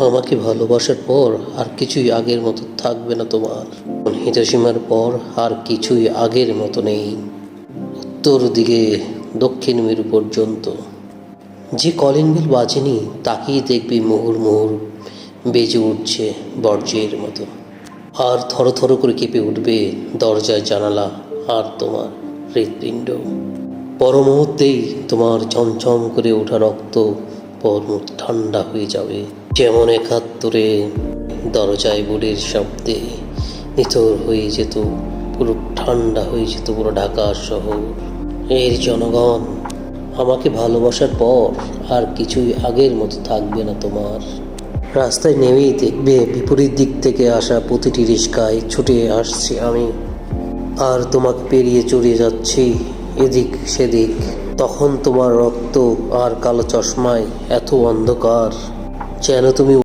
আমাকে ভালোবাসার পর আর কিছুই আগের মতো থাকবে না তোমার। হিরোশিমার পর আর কিছুই আগের মতো নেই। উত্তর দিকে দক্ষিণ মেরু পর্যন্ত যে কলিং বেল বাজেনি তাকেই দেখবি মুহুর মুহুর বেজে উঠছে বর্জ্যের মতো। আর থরথর করে কেঁপে উঠবে দরজায় জানালা আর তোমার হৃৎপিণ্ড। পর মুহূর্তেই তোমার ঝমঝম করে ওঠা রক্ত ঠান্ডা হয়ে যাবে, যেমন ৭১ দরজায় বুলের শব্দে নিথর হয়ে যেত, পুরো ঠান্ডা হয়ে যেত পুরো ঢাকা শহর। এর জনগণ, আমাকে ভালোবাসার পর আর কিছুই আগের মতো থাকবে না তোমার। রাস্তায় নেমেই দেখবে বিপরীত দিক থেকে আসা প্রতিটি রিস্কায় ছুটে আসছি আমি, আর তোমাকে পেরিয়ে চড়িয়ে যাচ্ছি এদিক সেদিক। তখন তোমার রক্ত আর কালো চশমায় এত অন্ধকার যেন তুমি